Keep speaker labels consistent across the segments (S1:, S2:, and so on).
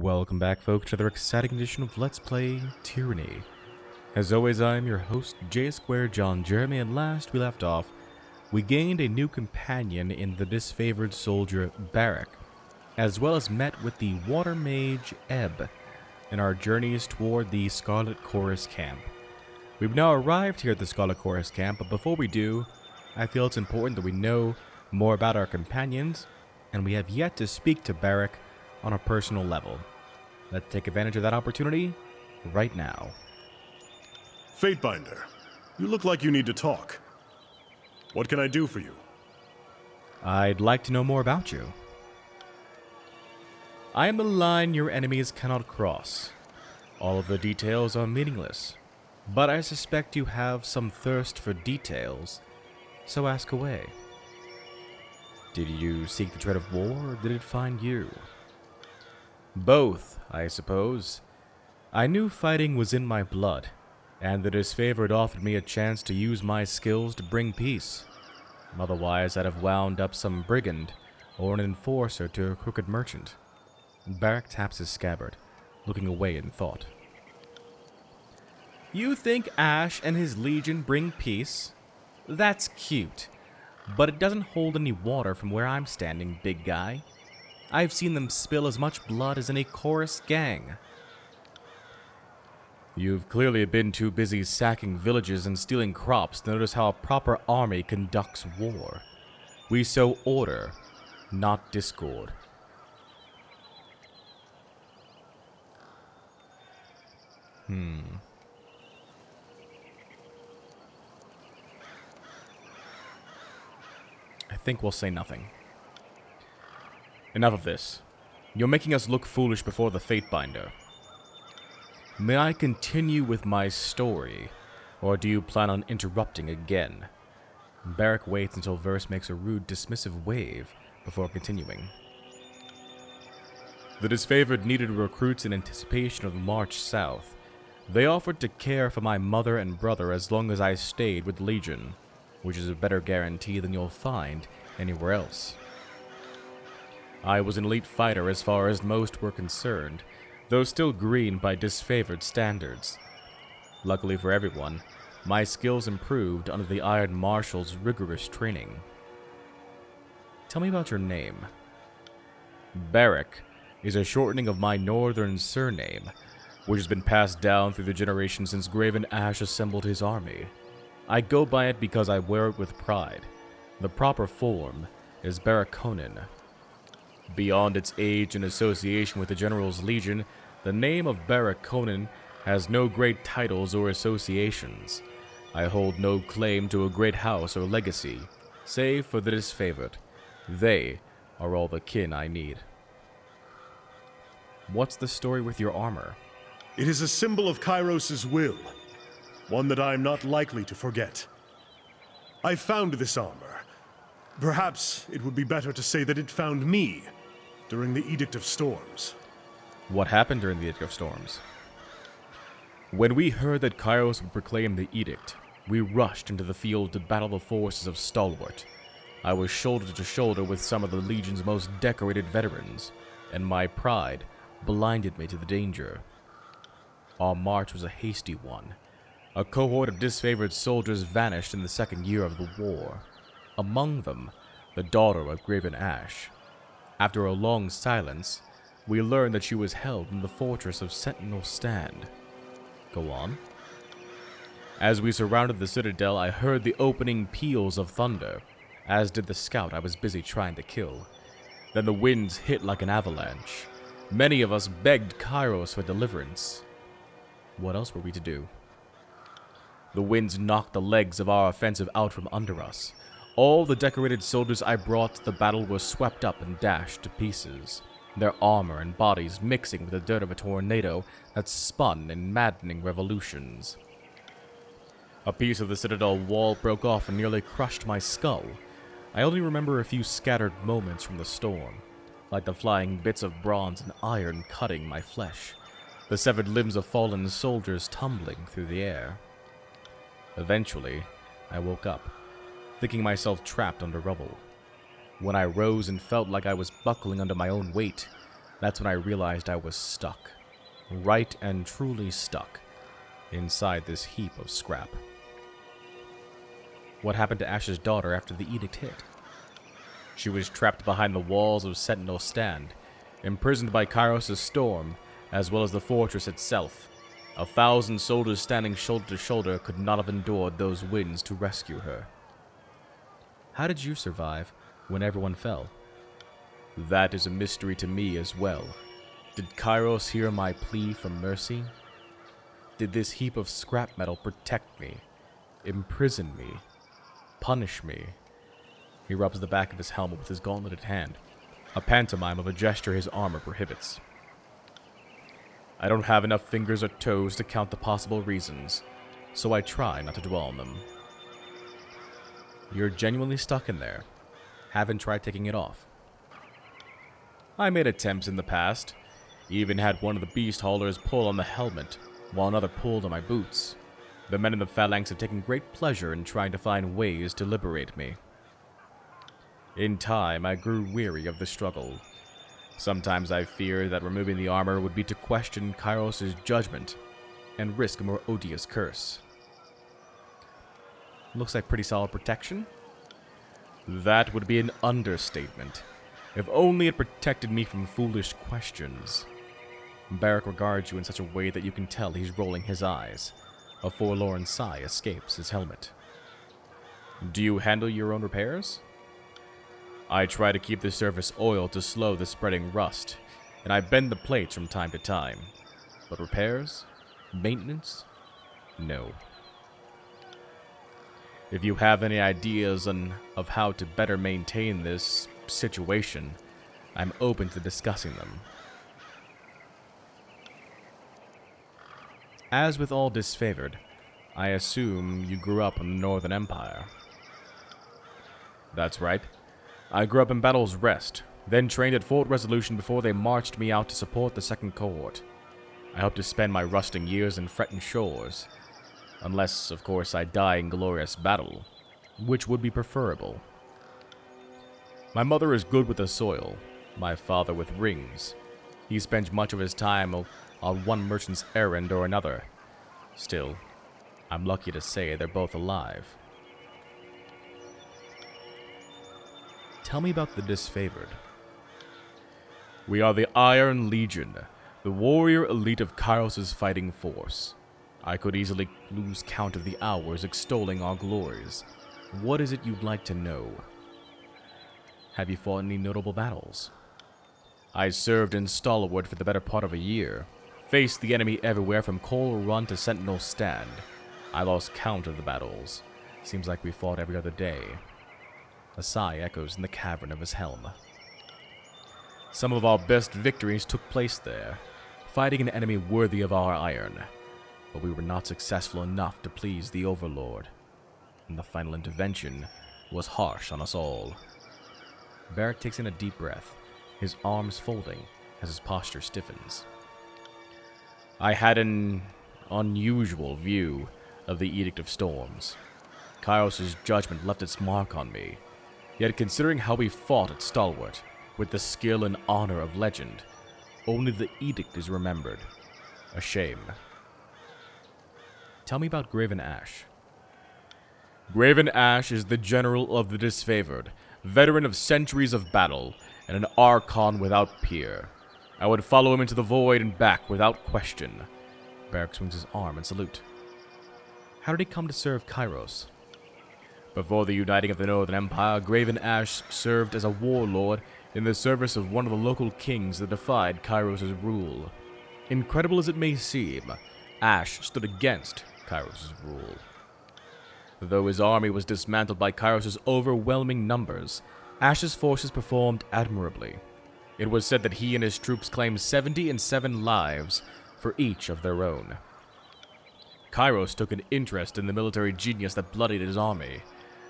S1: Welcome back, folks, to another exciting edition of Let's Play Tyranny. As always, I'm your host, J Square John Jeremy, and last we left off, we gained a new companion in the disfavored soldier Barik, as well as met with the water mage Ebb in our journeys toward the Scarlet Chorus camp. We've now arrived here at the Scarlet Chorus camp, but before we do, I feel it's important that we know more about our companions, and we have yet to speak to Barik on a personal level. Let's take advantage of that opportunity right now.
S2: Fateinder, you look like you need to talk. What can I do for you?
S1: I'd like to know more about you. I am the line your enemies cannot cross. All of the details are meaningless, but I suspect you have some thirst for details, so ask away. Did you seek the threat of war, or did it find you? Both, I suppose. I knew fighting was in my blood, and the disfavored offered me a chance to use my skills to bring peace. Otherwise, I'd have wound up some brigand or an enforcer to a crooked merchant. Barik taps his scabbard, looking away in thought. You think Ash and his legion bring peace? That's cute, but it doesn't hold any water from where I'm standing, big guy. I've seen them spill as much blood as any chorus gang. You've clearly been too busy sacking villages and stealing crops to notice how a proper army conducts war. We sow order, not discord. I think we'll say nothing. Enough of this. You're making us look foolish before the Fateinder. May I continue with my story, or do you plan on interrupting again? Barik waits until Verse makes a rude, dismissive wave before continuing. The disfavored needed recruits in anticipation of the march south. They offered to care for my mother and brother as long as I stayed with Legion, which is a better guarantee than you'll find anywhere else. I was an elite fighter as far as most were concerned, though still green by disfavored standards. Luckily for everyone, my skills improved under the Iron Marshal's rigorous training. Tell me about your name. Barik is a shortening of my northern surname, which has been passed down through the generations since Graven Ash assembled his army. I go by it because I wear it with pride. The proper form is Barikonin. Beyond its age and association with the General's Legion, the name of Barikonin has no great titles or associations. I hold no claim to a great house or legacy, save for the disfavored. They are all the kin I need. What's the story with your armor?
S2: It is a symbol of Kyros' will, one that I am not likely to forget. I found this armor. Perhaps it would be better to say that it found me during the Edict of Storms.
S1: What happened during the Edict of Storms? When we heard that Kyros would proclaim the Edict, we rushed into the field to battle the forces of Stalwart. I was shoulder to shoulder with some of the Legion's most decorated veterans, and my pride blinded me to the danger. Our march was a hasty one. A cohort of disfavored soldiers vanished in the second year of the war. Among them, the daughter of Graven Ash. After a long silence, we learned that she was held in the fortress of Sentinel Stand. Go on. As we surrounded the citadel, I heard the opening peals of thunder, as did the scout I was busy trying to kill. Then the winds hit like an avalanche. Many of us begged Kyros for deliverance. What else were we to do? The winds knocked the legs of our offensive out from under us. All the decorated soldiers I brought to the battle were swept up and dashed to pieces, their armor and bodies mixing with the dirt of a tornado that spun in maddening revolutions. A piece of the citadel wall broke off and nearly crushed my skull. I only remember a few scattered moments from the storm, like the flying bits of bronze and iron cutting my flesh, the severed limbs of fallen soldiers tumbling through the air. Eventually, I woke up, thinking myself trapped under rubble. When I rose and felt like I was buckling under my own weight, That's when I realized I was stuck. Right and truly stuck. Inside this heap of scrap. What happened to Ash's daughter after the edict hit? She was trapped behind the walls of Sentinel Stand, imprisoned by Kyros' storm, as well as the fortress itself. 1,000 soldiers standing shoulder to shoulder could not have endured those winds to rescue her. How did you survive when everyone fell? That is a mystery to me as well. Did Kyros hear my plea for mercy? Did this heap of scrap metal protect me, imprison me, punish me? He rubs the back of his helmet with his gauntleted hand, a pantomime of a gesture his armor prohibits. I don't have enough fingers or toes to count the possible reasons, so I try not to dwell on them. You're genuinely stuck in there. Haven't tried taking it off. I made attempts in the past. Even had one of the beast haulers pull on the helmet, while another pulled on my boots. The men in the phalanx have taken great pleasure in trying to find ways to liberate me. In time, I grew weary of the struggle. Sometimes I feared that removing the armor would be to question Kyros' judgment and risk a more odious curse. Looks like pretty solid protection. That would be an understatement. If only it protected me from foolish questions. Barik regards you in such a way that you can tell he's rolling his eyes. A forlorn sigh escapes his helmet. Do you handle your own repairs? I try to keep the surface oiled to slow the spreading rust, and I bend the plates from time to time. But repairs? Maintenance? No. If you have any ideas of how to better maintain this situation, I'm open to discussing them. As with all Disfavored, I assume you grew up in the Northern Empire. That's right. I grew up in Battle's Rest, then trained at Fort Resolution before they marched me out to support the second cohort. I hope to spend my rusting years in Freton Shores, unless, of course, I die in glorious battle, which would be preferable. My mother is good with the soil, my father with rings. He spends much of his time on one merchant's errand or another. Still, I'm lucky to say they're both alive. Tell me about the Disfavored. We are the Iron Legion, the warrior elite of Kyros' fighting force. I could easily lose count of the hours extolling our glories. What is it you'd like to know? Have you fought any notable battles? I served in Stalwart for the better part of a year. Faced the enemy everywhere from Coal Run to Sentinel Stand. I lost count of the battles. Seems like we fought every other day. A sigh echoes in the cavern of his helm. Some of our best victories took place there, fighting an enemy worthy of our iron. But we were not successful enough to please the Overlord. And the final intervention was harsh on us all. Barik takes in a deep breath, his arms folding as his posture stiffens. I had an unusual view of the Edict of Storms. Kyros' judgment left its mark on me. Yet considering how we fought at Stalwart, with the skill and honor of legend, only the Edict is remembered. A shame. Tell me about Graven Ash. Graven Ash is the general of the Disfavored, veteran of centuries of battle, and an Archon without peer. I would follow him into the void and back without question. Barik swings his arm in salute. How did he come to serve Kyros? Before the uniting of the Northern Empire, Graven Ash served as a warlord in the service of one of the local kings that defied Kyros' rule. Incredible as it may seem, Ash stood against Kyros' rule. Though his army was dismantled by Kyros' overwhelming numbers, Ash's forces performed admirably. It was said that he and his troops claimed 77 lives for each of their own. Kyros took an interest in the military genius that bloodied his army.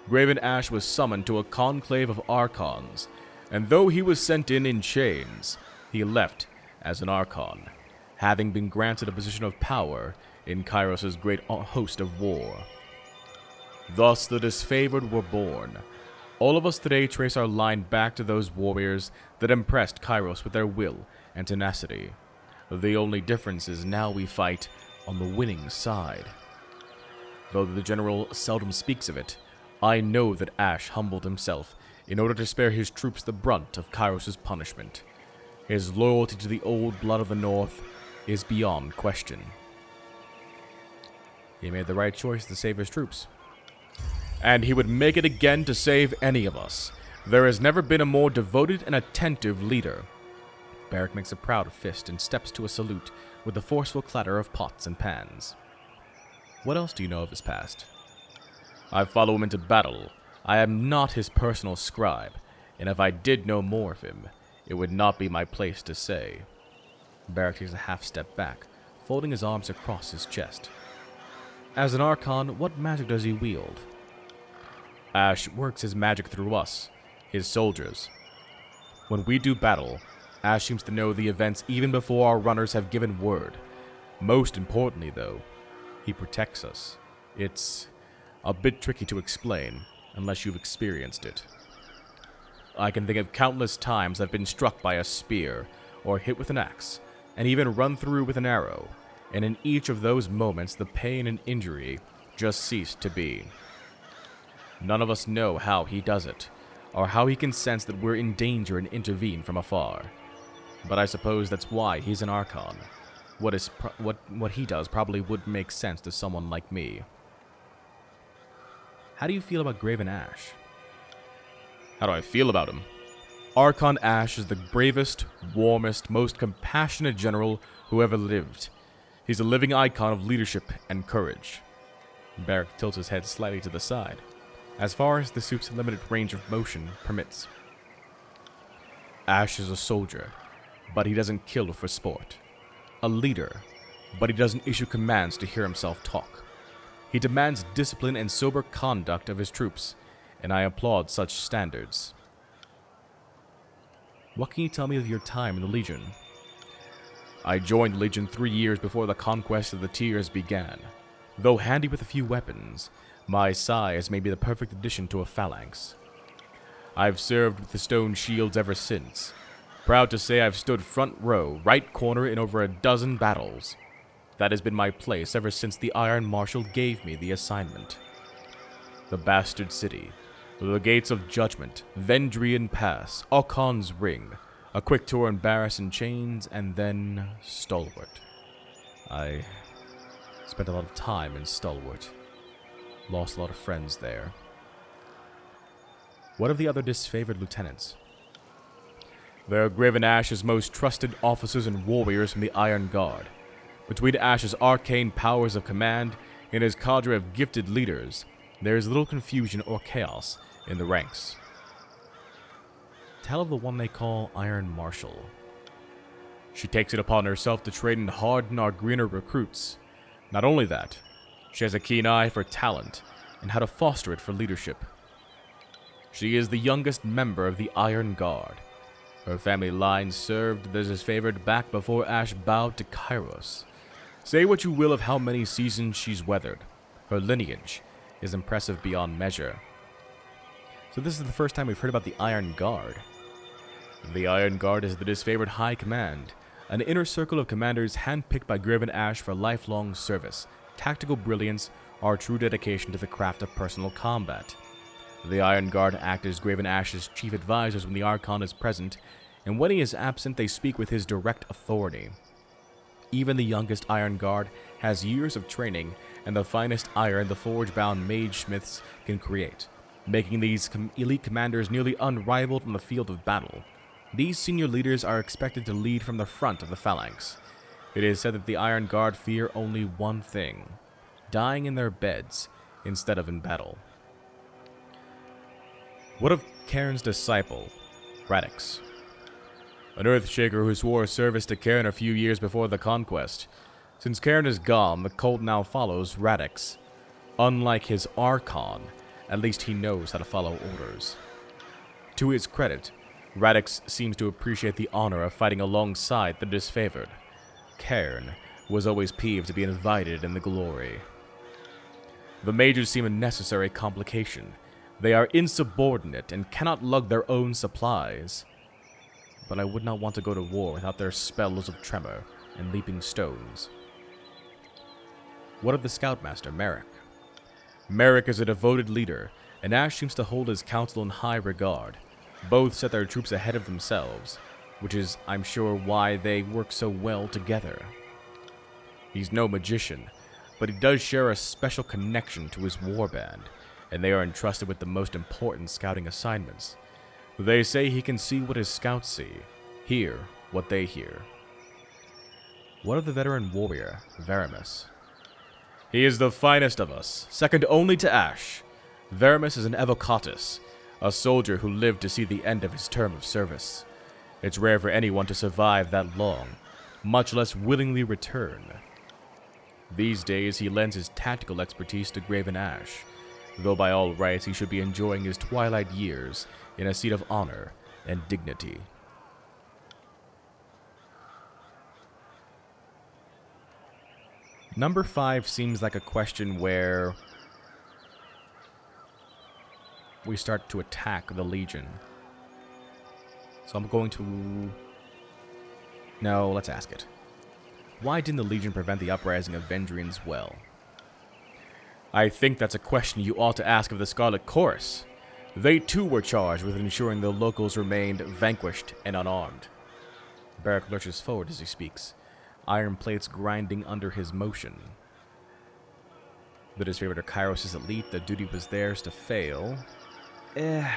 S1: Graven Ash was summoned to a conclave of Archons, and though he was sent in chains, he left as an Archon, having been granted a position of power in Kyros' great host of war. Thus the Disfavored were born. All of us today trace our line back to those warriors that impressed Kyros with their will and tenacity. The only difference is now we fight on the winning side. Though the general seldom speaks of it, I know that Ashe humbled himself in order to spare his troops the brunt of Kyros' punishment. His loyalty to the old blood of the North is beyond question. He made the right choice to save his troops. And he would make it again to save any of us. There has never been a more devoted and attentive leader. Barik makes a proud fist and steps to a salute with a forceful clatter of pots and pans. What else do you know of his past? I follow him into battle. I am not his personal scribe, and if I did know more of him, it would not be my place to say. Barik takes a half step back, folding his arms across his chest. As an Archon, what magic does he wield? Ashe works his magic through us, his soldiers. When we do battle, Ashe seems to know the events even before our runners have given word. Most importantly, though, he protects us. It's a bit tricky to explain, unless you've experienced it. I can think of countless times I've been struck by a spear, or hit with an axe, and even run through with an arrow, and in each of those moments the pain and injury just ceased to be. None of us know how he does it, or how he can sense that we're in danger and intervene from afar. But I suppose that's why he's an Archon. What he does probably would make sense to someone like me. How do you feel about Graven Ashe? How do I feel about him? Archon Ashe is the bravest, warmest, most compassionate general who ever lived. He's a living icon of leadership and courage. Barik tilts his head slightly to the side, as far as the suit's limited range of motion permits. Ashe is a soldier, but he doesn't kill for sport. A leader, but he doesn't issue commands to hear himself talk. He demands discipline and sober conduct of his troops, and I applaud such standards. What can you tell me of your time in the Legion? I joined the Legion 3 years before the conquest of the Tiers began. Though handy with a few weapons, my size may be the perfect addition to a phalanx. I've served with the stone shields ever since. Proud to say I've stood front row, right corner in over a dozen battles. That has been my place ever since the Iron Marshal gave me the assignment. The Bastard City, the Gates of Judgment, Vendrien Pass, Ocon's Ring, a quick tour in Barras and Chains, and then Stalwart. I spent a lot of time in Stalwart. Lost a lot of friends there. What of the other disfavored lieutenants? They're Graven Ashe's most trusted officers and warriors from the Iron Guard. Between Ashe's arcane powers of command and his cadre of gifted leaders, there is little confusion or chaos in the ranks. Tell of the one they call Iron Marshal. She takes it upon herself to train and harden our greener recruits. Not only that, she has a keen eye for talent and how to foster it for leadership. She is the youngest member of the Iron Guard. Her family line served the Disfavored back before Ashe bowed to Kyros. Say what you will of how many seasons she's weathered. Her lineage is impressive beyond measure. So this is the first time we've heard about the Iron Guard. The Iron Guard is the Disfavored High Command, an inner circle of commanders handpicked by Graven Ashe for lifelong service, tactical brilliance, or true dedication to the craft of personal combat. The Iron Guard act as Graven Ashe's chief advisors when the Archon is present, and when he is absent they speak with his direct authority. Even the youngest Iron Guard has years of training and the finest iron the forge-bound mage-smiths can create, making these elite commanders nearly unrivaled on the field of battle. These senior leaders are expected to lead from the front of the phalanx. It is said that the Iron Guard fear only one thing: dying in their beds instead of in battle. What of Cairn's disciple, Radix? An Earthshaker who swore service to Cairn a few years before the conquest. Since Cairn is gone, the cult now follows Radix. Unlike his Archon, at least he knows how to follow orders. To his credit, Radix seems to appreciate the honor of fighting alongside the Disfavored. Cairn was always peeved to be invited in the glory. The mages seem a necessary complication. They are insubordinate and cannot lug their own supplies. but I would not want to go to war without their spells of tremor and leaping stones. What of the Scoutmaster, Merrick? Merrick is a devoted leader, and Ash seems to hold his council in high regard. Both set their troops ahead of themselves, which is, I'm sure, why they work so well together. He's no magician, but he does share a special connection to his warband, and they are entrusted with the most important scouting assignments. They say he can see what his scouts see, hear what they hear. What of the veteran warrior, Veramus? He is the finest of us, second only to Ash. Veramus is an evocatus, a soldier who lived to see the end of his term of service. It's rare for anyone to survive that long, much less willingly return. These days, he lends his tactical expertise to Graven Ash, though by all rights he should be enjoying his twilight years in a seat of honor and dignity. Number 5 seems like a question where we start to attack the Legion. So I'm going to... No, let's ask it. Why didn't the Legion prevent the uprising of Vendrien's well? I think that's a question you ought to ask of the Scarlet Chorus. They too were charged with ensuring the locals remained vanquished and unarmed. Barik lurches forward as he speaks, iron plates grinding under his motion. The Disfavored Kyros is elite, the duty was theirs to fail. If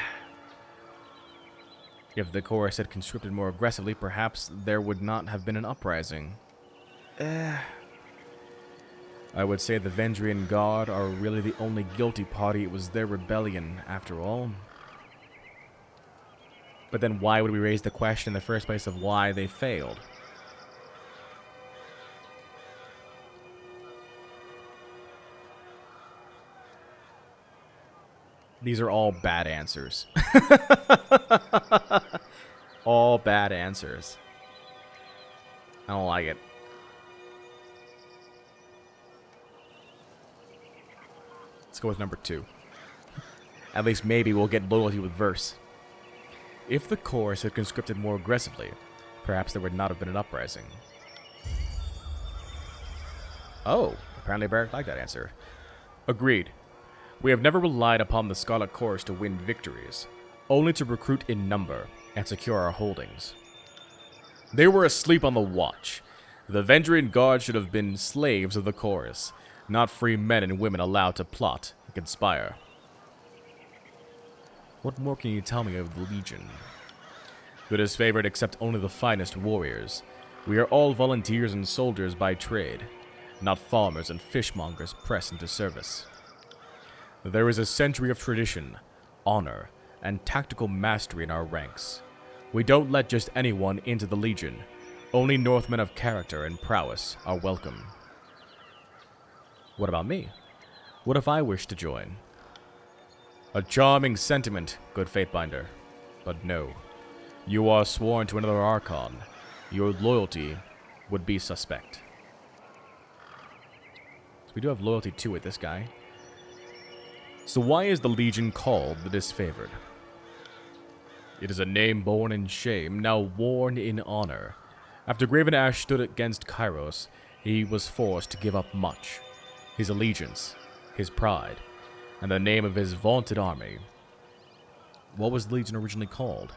S1: the chorus had conscripted more aggressively, perhaps there would not have been an uprising. I would say the Vendrien Guard are really the only guilty party. It was their rebellion, after all. But then why would we raise the question in the first place of why they failed? These are all bad answers. All bad answers. I don't like it. Let's go with number 2. At least maybe we'll get loyalty with verse. If the chorus had conscripted more aggressively, perhaps there would not have been an uprising. Oh, apparently Barik liked that answer. Agreed. We have never relied upon the Scarlet Chorus to win victories, only to recruit in number and secure our holdings. They were asleep on the watch. The Vendrien Guard should have been slaves of the chorus, not free men and women allowed to plot and conspire. What more can you tell me of the Legion? The Disfavored accept only the finest warriors. We are all volunteers and soldiers by trade, not farmers and fishmongers pressed into service. There is a century of tradition, honor, and tactical mastery in our ranks. We don't let just anyone into the Legion. Only Northmen of character and prowess are welcome. What about me? What if I wish to join? A charming sentiment, good Fateinder. But no. You are sworn to another Archon. Your loyalty would be suspect. So we do have loyalty to it, this guy. So why is the Legion called the Disfavored? It is a name born in shame, now worn in honor. After Graven Ash stood against Kyros, he was forced to give up much. His allegiance, his pride, and the name of his vaunted army. What was the Legion originally called?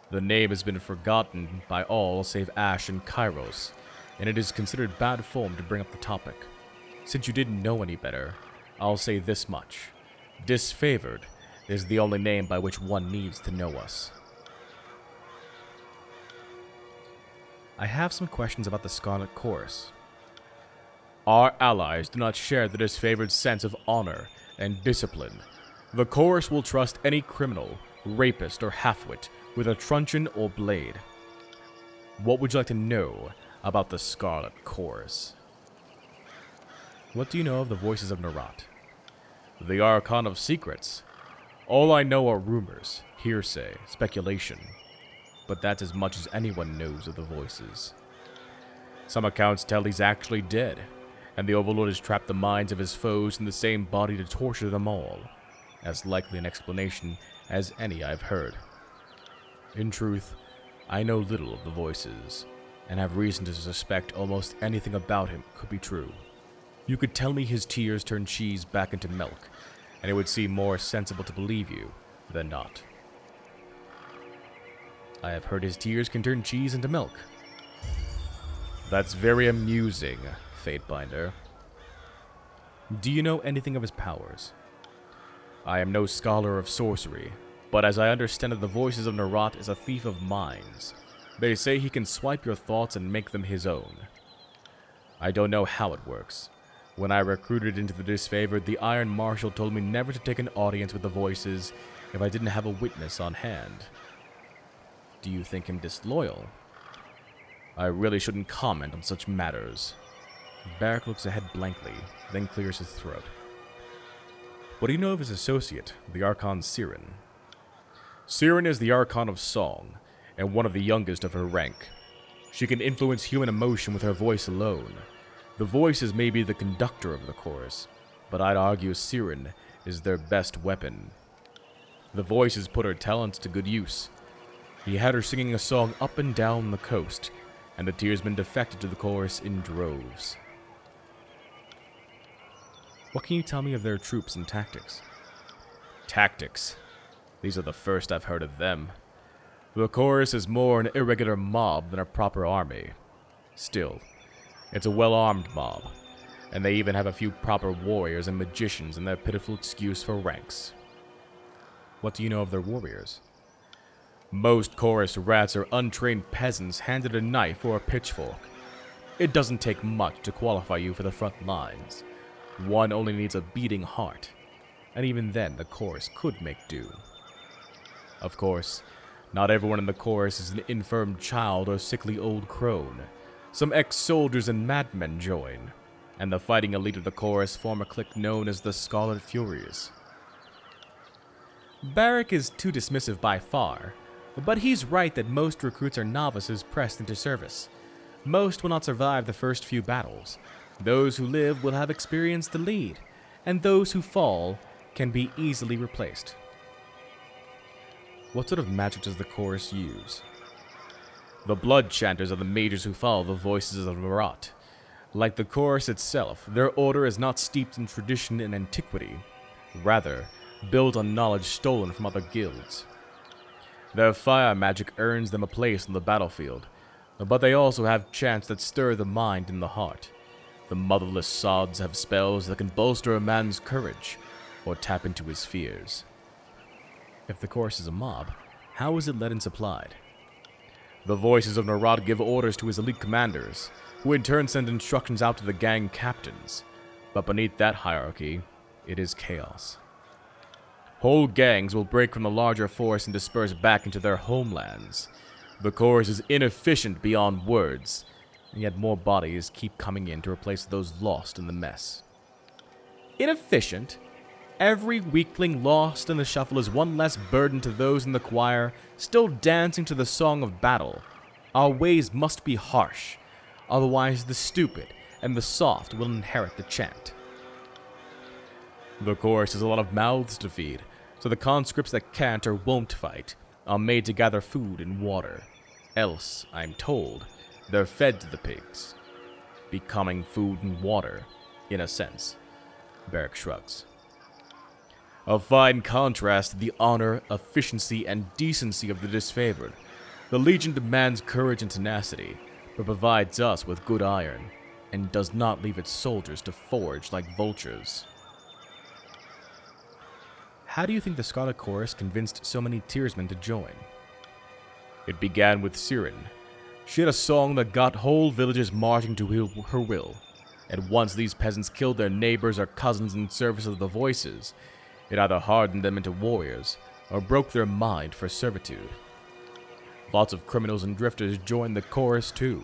S1: The name has been forgotten by all save Ash and Kyros, and it is considered bad form to bring up the topic. Since you didn't know any better, I'll say this much. Disfavored is the only name by which one needs to know us. I have some questions about the Scarlet Chorus. Our allies do not share the Disfavored sense of honor and discipline. The Chorus will trust any criminal, rapist, or halfwit with a truncheon or blade. What would you like to know about the Scarlet Chorus? What do you know of the voices of Nerat? The Archon of Secrets. All I know are rumors, hearsay, speculation. But that's as much as anyone knows of the voices. Some accounts tell he's actually dead, and the Overlord has trapped the minds of his foes in the same body to torture them all. As likely an explanation as any I've heard. In truth, I know little of the voices, and have reason to suspect almost anything about him could be true. You could tell me his tears turn cheese back into milk, and it would seem more sensible to believe you than not. I have heard his tears can turn cheese into milk. That's very amusing, Fateinder. Do you know anything of his powers? I am no scholar of sorcery, but as I understand it, the voices of Nerat is a thief of minds. They say he can swipe your thoughts and make them his own. I don't know how it works. When I recruited into the Disfavored, the Iron Marshal told me never to take an audience with the voices if I didn't have a witness on hand. Do you think him disloyal? I really shouldn't comment on such matters. Barik looks ahead blankly, then clears his throat. What do you know of his associate, the Archon Siren? Siren is the Archon of Song, and one of the youngest of her rank. She can influence human emotion with her voice alone. The voices may be the conductor of the chorus, but I'd argue Siren is their best weapon. The voices put her talents to good use. He had her singing a song up and down the coast, and the tearsmen defected to the chorus in droves. What can you tell me of their troops and tactics? Tactics? These are the first I've heard of them. The chorus is more an irregular mob than a proper army. Still, it's a well-armed mob, and they even have a few proper warriors and magicians in their pitiful excuse for ranks. What do you know of their warriors? Most chorus rats are untrained peasants handed a knife or a pitchfork. It doesn't take much to qualify you for the front lines. One only needs a beating heart, and even then the chorus could make do. Of course, not everyone in the chorus is an infirm child or sickly old crone. Some ex-soldiers and madmen join, and the fighting elite of the chorus form a clique known as the Scarlet Furies. Barik is too dismissive by far, but he's right that most recruits are novices pressed into service. Most will not survive the first few battles. Those who live will have experienced the lead, and those who fall can be easily replaced. What sort of magic does the chorus use? The blood chanters are the mages who follow the voices of Nerat. Like the chorus itself, their order is not steeped in tradition and antiquity, rather, built on knowledge stolen from other guilds. Their fire magic earns them a place on the battlefield, but they also have chants that stir the mind and the heart. The motherless sods have spells that can bolster a man's courage, or tap into his fears. If the chorus is a mob, how is it led and supplied? The voices of Nerat give orders to his elite commanders, who in turn send instructions out to the gang captains. But beneath that hierarchy, it is chaos. Whole gangs will break from the larger force and disperse back into their homelands. The chorus is inefficient beyond words, and yet more bodies keep coming in to replace those lost in the mess. Inefficient? Every weakling lost in the shuffle is one less burden to those in the choir still dancing to the song of battle. Our ways must be harsh, otherwise the stupid and the soft will inherit the chant. The chorus has a lot of mouths to feed, so the conscripts that can't or won't fight are made to gather food and water. Else, I'm told, they're fed to the pigs. Becoming food and water, in a sense. Barik shrugs. A fine contrast to the honor, efficiency, and decency of the Disfavored. The Legion demands courage and tenacity, but provides us with good iron, and does not leave its soldiers to forage like vultures. How do you think the Scarlet Chorus convinced so many tearsmen to join? It began with Siren. She had a song that got whole villages marching to her will, and once these peasants killed their neighbors or cousins in service of the voices, it either hardened them into warriors, or broke their mind for servitude. Lots of criminals and drifters joined the chorus too.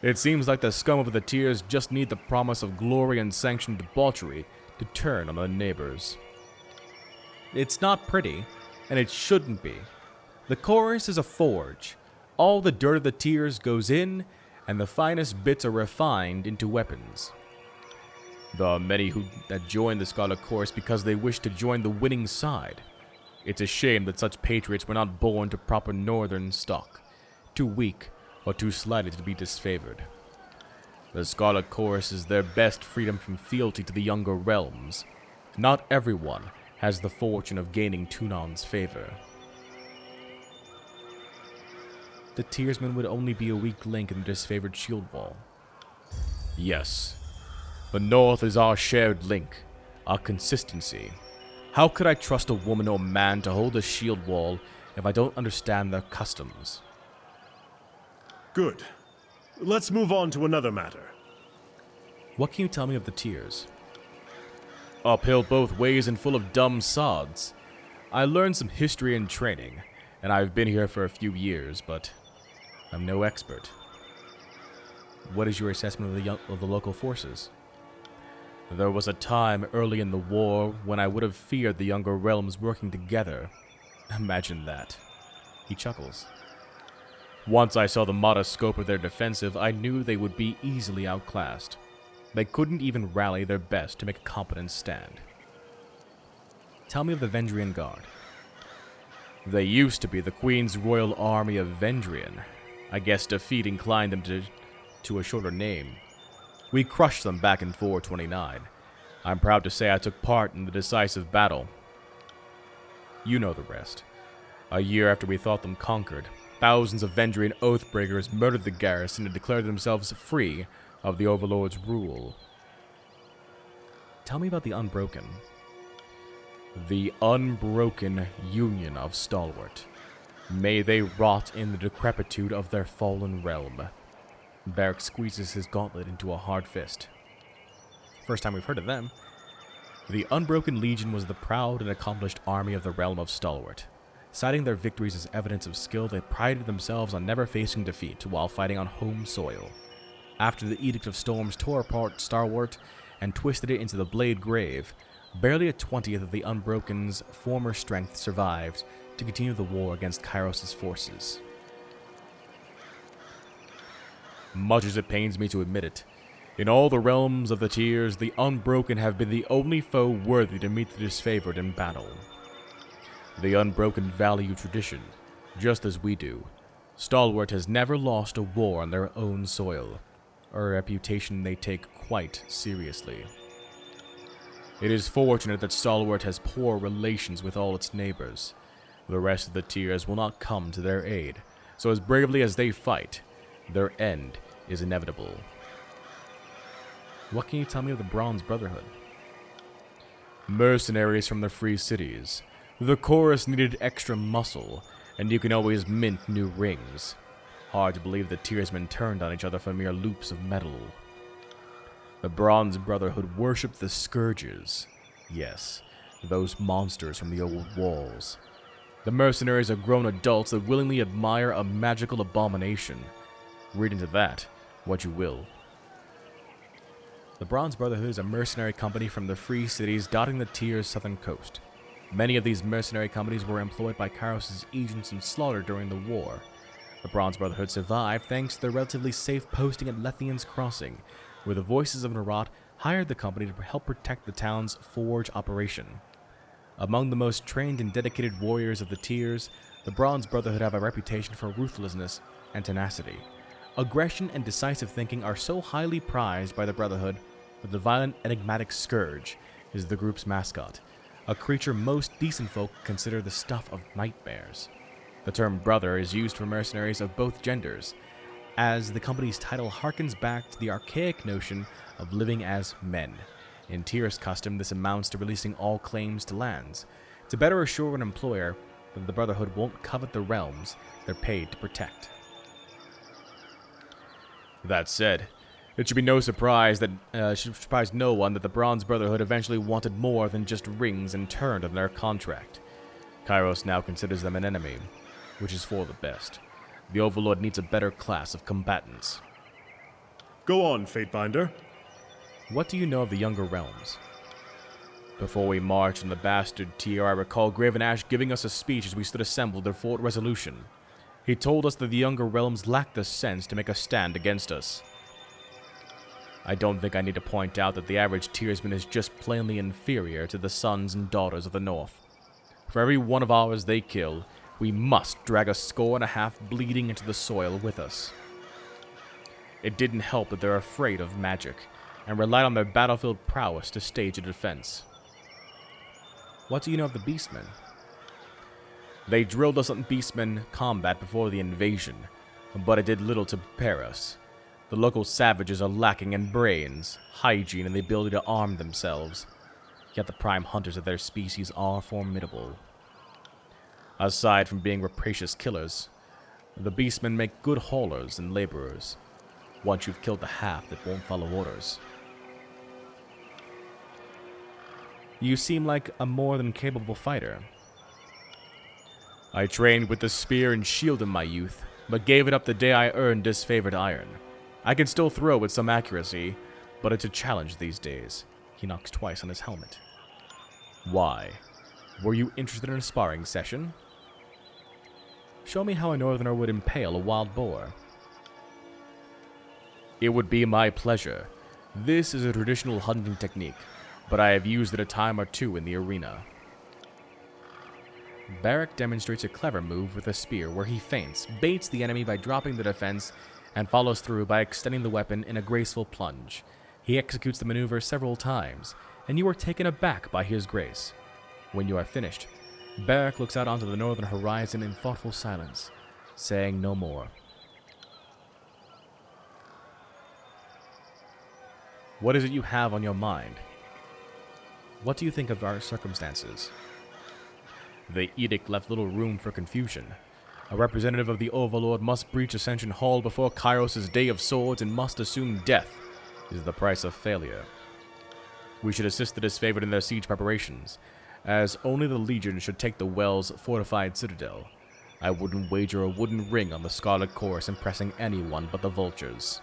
S1: It seems like the scum of the tears just need the promise of glory and sanctioned debauchery to turn on their neighbors. It's not pretty, and it shouldn't be. The chorus is a forge. All the dirt of the tears goes in, and the finest bits are refined into weapons. There are many that join the Scarlet Chorus because they wish to join the winning side. It's a shame that such patriots were not born to proper northern stock. too weak or too slighted to be disfavored. The Scarlet Chorus is their best freedom from fealty to the younger realms. Not everyone has the fortune of gaining Tunon's favor. The Tearsmen would only be a weak link in the disfavored shield wall. Yes, the North is our shared link, our consistency. How could I trust a woman or man to hold a shield wall if I don't understand their customs?
S2: Good. Let's move on to another matter.
S1: What can you tell me of the Tears? Uphill both ways and full of dumb sods. I learned some history and training, and I've been here for a few years, but I'm no expert. What is your assessment of the local forces? There was a time early in the war when I would have feared the younger realms working together. Imagine that. He chuckles. Once I saw the modest scope of their defensive, I knew they would be easily outclassed. They couldn't even rally their best to make a competent stand. Tell me of the Vendrien Guard. They used to be the Queen's Royal Army of Vendrien. I guess defeat inclined them to a shorter name. We crushed them back in 429. I'm proud to say I took part in the decisive battle. You know the rest. A year after we thought them conquered, thousands of Vendrien Oathbreakers murdered the garrison and declared themselves free of the Overlord's rule. Tell me about the Unbroken. The Unbroken Union of Stalwart. May they rot in the decrepitude of their fallen realm. Barik squeezes his gauntlet into a hard fist. First time we've heard of them. The Unbroken Legion was the proud and accomplished army of the realm of Stalwart. Citing their victories as evidence of skill, they prided themselves on never facing defeat while fighting on home soil. After the Edict of Storms tore apart Stalwart and twisted it into the Blade Grave, barely a 20th of the Unbroken's former strength survived to continue the war against Kyros' forces. Much as it pains me to admit it, in all the realms of the Tears, the Unbroken have been the only foe worthy to meet the Disfavored in battle. The Unbroken value tradition, just as we do. Stalwart has never lost a war on their own soil, a reputation they take quite seriously. It is fortunate that Stalwart has poor relations with all its neighbors. The rest of the Tears will not come to their aid, so as bravely as they fight, their end is inevitable. What can you tell me of the Bronze Brotherhood? Mercenaries from the free cities. The chorus needed extra muscle, and you can always mint new rings. Hard to believe the Tearsmen turned on each other for mere loops of metal. The Bronze Brotherhood worshipped the Scourges. Yes, those monsters from the old walls. The mercenaries are grown adults that willingly admire a magical abomination. Read into that what you will. The Bronze Brotherhood is a mercenary company from the free cities dotting the Tears' southern coast. Many of these mercenary companies were employed by Kyros' agents and slaughtered during the war. The Bronze Brotherhood survived thanks to their relatively safe posting at Lethian's Crossing, where the Voices of Nerat hired the company to help protect the town's forge operation. Among the most trained and dedicated warriors of the Tears, the Bronze Brotherhood have a reputation for ruthlessness and tenacity. Aggression and decisive thinking are so highly prized by the Brotherhood that the violent, enigmatic Scourge is the group's mascot, a creature most decent folk consider the stuff of nightmares. The term brother is used for mercenaries of both genders, as the company's title harkens back to the archaic notion of living as men. In Tears custom, this amounts to releasing all claims to lands, to better assure an employer that the Brotherhood won't covet the realms they're paid to protect. That said, it should be no surprise that should surprise no one that the Bronze Brotherhood eventually wanted more than just rings and turned on their contract. Kyros now considers them an enemy, which is for the best. The Overlord needs a better class of combatants.
S2: Go on, Fatebinder.
S1: What do you know of the Younger Realms? Before we marched on the bastard tier, I recall Graven Ash giving us a speech as we stood assembled at Fort Resolution. He told us that the Younger Realms lacked the sense to make a stand against us. I don't think I need to point out that the average Tearsman is just plainly inferior to the sons and daughters of the North. For every one of ours they kill, We must drag a score and a half bleeding into the soil with us. It didn't help that they're afraid of magic, and relied on their battlefield prowess to stage a defense. What do you know of the Beastmen? They drilled us on Beastmen combat before the invasion, but it did little to prepare us. The local savages are lacking in brains, hygiene, and the ability to arm themselves, yet the prime hunters of their species are formidable. Aside from being rapacious killers, the Beastmen make good haulers and laborers, once you've killed the half that won't follow orders. You seem like a more than capable fighter. I trained with the spear and shield in my youth, but gave it up the day I earned Disfavored iron. I can still throw with some accuracy, but it's a challenge these days. He knocks twice on his helmet. Why? Were you interested in a sparring session? Show me how a northerner would impale a wild boar. It would be my pleasure. This is a traditional hunting technique, but I have used it a time or two in the arena. Barik demonstrates a clever move with a spear where he feints, baits the enemy by dropping the defense, and follows through by extending the weapon in a graceful plunge. He executes the maneuver several times, and you are taken aback by his grace. When you are finished, Barik looks out onto the northern horizon in thoughtful silence, saying no more. What is it you have on your mind? What do you think of our circumstances? The edict left little room for confusion. A representative of the Overlord must breach Ascension Hall before Kyros' Day of Swords and must assume death is the price of failure. We should assist the Disfavored in their siege preparations, as only the Legion should take the Well's fortified citadel. I wouldn't wager a wooden ring on the Scarlet Chorus impressing anyone but the vultures.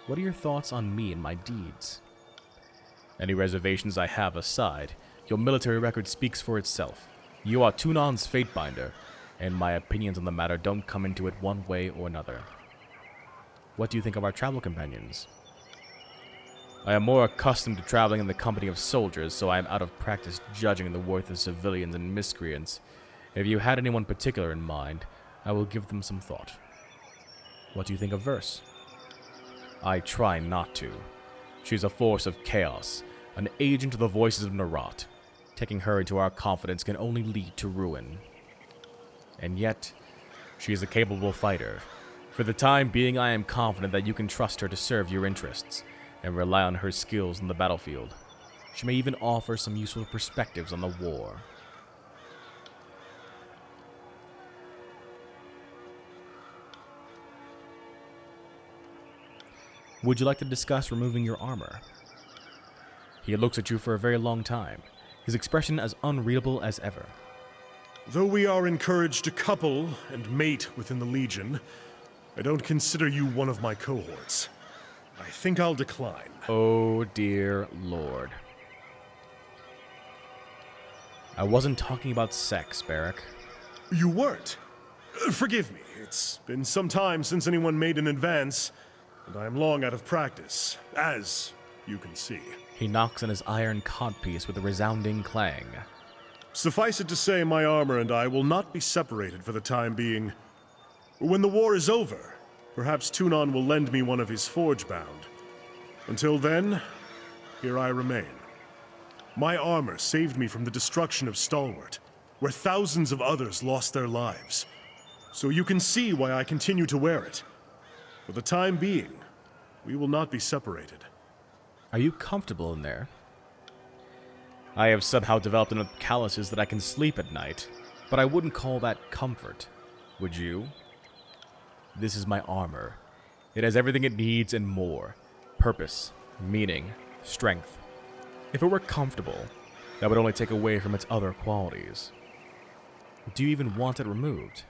S1: What are your thoughts on me and my deeds? Any reservations I have aside, your military record speaks for itself. You are Tunan's Fatebinder, and my opinions on the matter don't come into it one way or another. What do you think of our travel companions? I am more accustomed to traveling in the company of soldiers, so I am out of practice judging the worth of civilians and miscreants. If you had anyone particular in mind, I will give them some thought. What do you think of Verse? I try not to. She's a force of chaos, an agent of the voices of Narat. Taking her into our confidence can only lead to ruin. And yet, she is a capable fighter. For the time being, I am confident that you can trust her to serve your interests, and rely on her skills in the battlefield. She may even offer some useful perspectives on the war. Would you like to discuss removing your armor? He looks at you for a very long time, his expression as unreadable as ever.
S2: Though we are encouraged to couple and mate within the Legion, I don't consider you one of my cohorts. I think I'll decline.
S1: Oh, dear Lord. I wasn't talking about sex, Barik.
S2: You weren't? Forgive me, it's been some time since anyone made an advance, and I am long out of practice, as you can see.
S1: He knocks on his iron codpiece with a resounding clang.
S2: Suffice it to say, my armor and I will not be separated for the time being. When the war is over, perhaps Tunan will lend me one of his forge-bound. Until then, here I remain. My armor saved me from the destruction of Stalwart, where thousands of others lost their lives. So you can see why I continue to wear it. For the time being, we will not be separated.
S1: Are you comfortable in there? I have somehow developed enough calluses that I can sleep at night, but I wouldn't call that comfort. Would you? This is my armor. It has everything it needs and more. Purpose, meaning, strength. If it were comfortable, that would only take away from its other qualities. Do you even want it removed?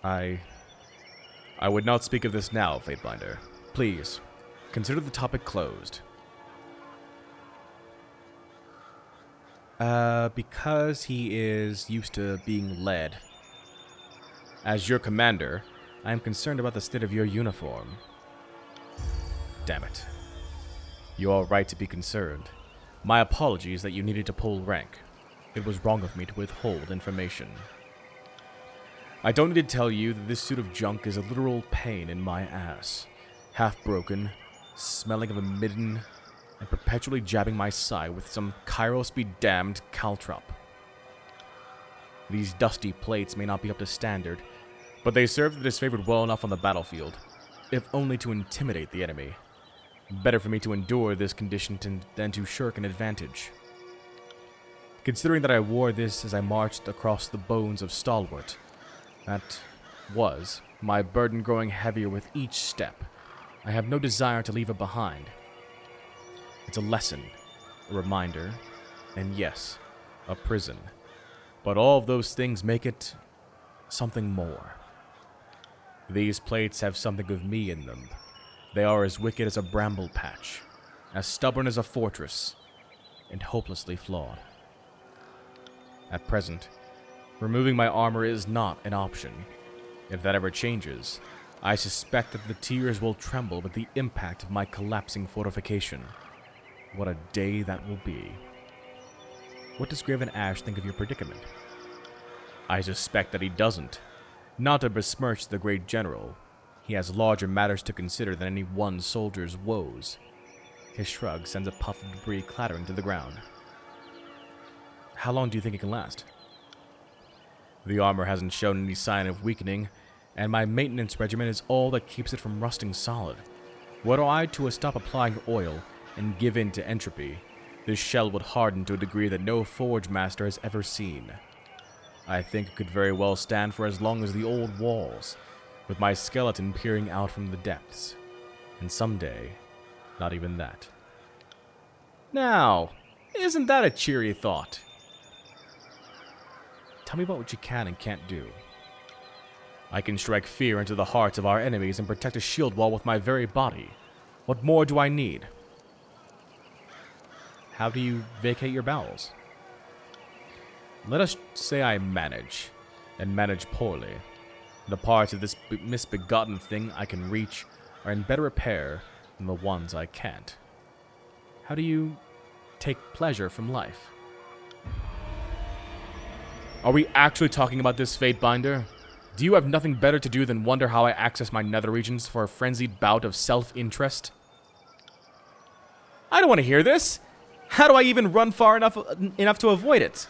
S1: I would not speak of this now, Fatebinder. Please, consider the topic closed. Because he is used to being led. As your commander, I am concerned about the state of your uniform. Damn it. You are right to be concerned. My apologies that you needed to pull rank. It was wrong of me to withhold information. I don't need to tell you that this suit of junk is a literal pain in my ass. Half broken, smelling of a midden, and perpetually jabbing my side with some Kyros be damned caltrop. These dusty plates may not be up to standard, but they serve the Disfavored well enough on the battlefield, if only to intimidate the enemy. Better for me to endure this condition than to shirk an advantage. Considering that I wore this as I marched across the bones of Stalwart, that was my burden growing heavier with each step. I have no desire to leave it behind. It's a lesson, a reminder, and yes, a prison. But all of those things make it something more. These plates have something of me in them. They are as wicked as a bramble patch, as stubborn as a fortress, and hopelessly flawed. At present, removing my armor is not an option. If that ever changes, I suspect that the tiers will tremble with the impact of my collapsing fortification. What a day that will be. What does Graven Ash think of your predicament? I suspect that he doesn't. Not to besmirch the great general. He has larger matters to consider than any one soldier's woes. His shrug sends a puff of debris clattering to the ground. How long do you think it can last? The armor hasn't shown any sign of weakening, and my maintenance regimen is all that keeps it from rusting solid. Were I to stop applying oil and give in to entropy, this shell would harden to a degree that no forge master has ever seen. I think it could very well stand for as long as the old walls, with my skeleton peering out from the depths. And someday, not even that. Now, isn't that a cheery thought? Tell me about what you can and can't do. I can strike fear into the hearts of our enemies and protect a shield wall with my very body. What more do I need? How do you vacate your bowels? Let us say I manage, and manage poorly. The parts of this misbegotten thing I can reach are in better repair than the ones I can't. How do you take pleasure from life? Are we actually talking about this, Fatebinder? Do you have nothing better to do than wonder how I access my nether regions for a frenzied bout of self-interest? I don't want to hear this! How do I even run far enough to avoid it?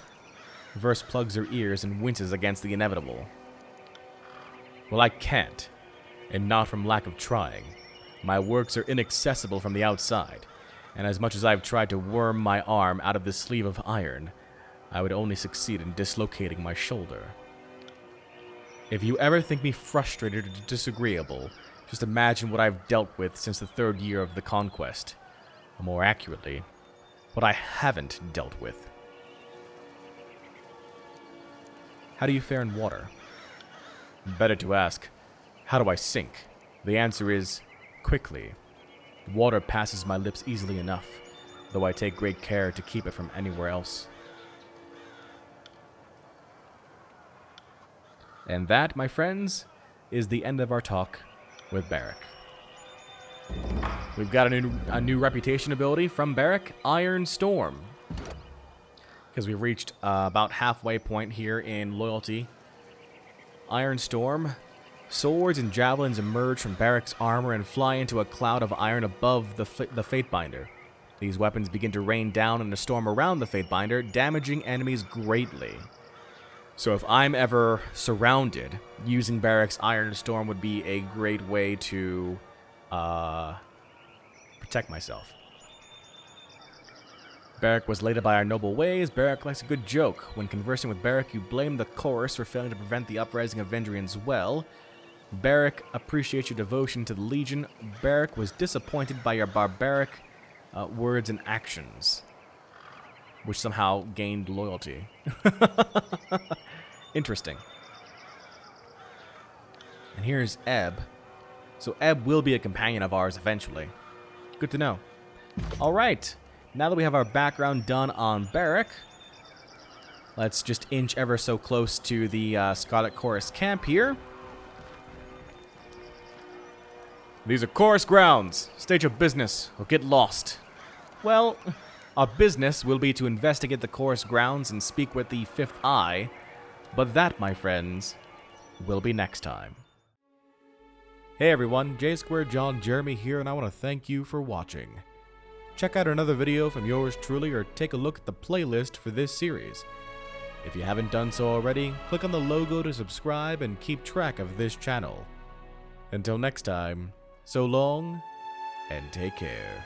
S1: Verse plugs her ears and winces against the inevitable. Well, I can't, and not from lack of trying. My works are inaccessible from the outside, and as much as I've tried to worm my arm out of this sleeve of iron, I would only succeed in dislocating my shoulder. If you ever think me frustrated or disagreeable, just imagine what I've dealt with since the 3rd year of the conquest. Or more accurately, what I haven't dealt with. How do you fare in water? Better to ask, how do I sink? The answer is, quickly. Water passes my lips easily enough, though I take great care to keep it from anywhere else. And that, my friends, is the end of our talk with Barik. We've got a new reputation ability from Barik, Iron Storm. Because we've reached about halfway point here in loyalty. Iron Storm. Swords and javelins emerge from Barik's armor and fly into a cloud of iron above the Fatebinder. These weapons begin to rain down in a storm around the Fatebinder, damaging enemies greatly. So if I'm ever surrounded, using Barik's Iron Storm would be a great way to protect myself. Barik was elated by our noble ways. Barik likes a good joke. When conversing with Barik, you blame the chorus for failing to prevent the uprising of Vendrien's well. Barik appreciates your devotion to the Legion. Barik was disappointed by your barbaric words and actions, which somehow gained loyalty. Interesting. And here's Ebb. So Ebb will be a companion of ours eventually. Good to know. Alright. Now that we have our background done on Barik, let's just inch ever so close to the Scarlet Chorus camp here. These are chorus grounds. State your business or get lost. Well, Our business will be to investigate the chorus grounds and speak with the Fifth Eye, but that, my friends, will be next time. Hey everyone, J Squared John Jeremy here, and I want to thank you for watching. Check out another video from yours truly, or take a look at the playlist for this series. If you haven't done so already, click on the logo to subscribe and keep track of this channel. Until next time, so long, and take care.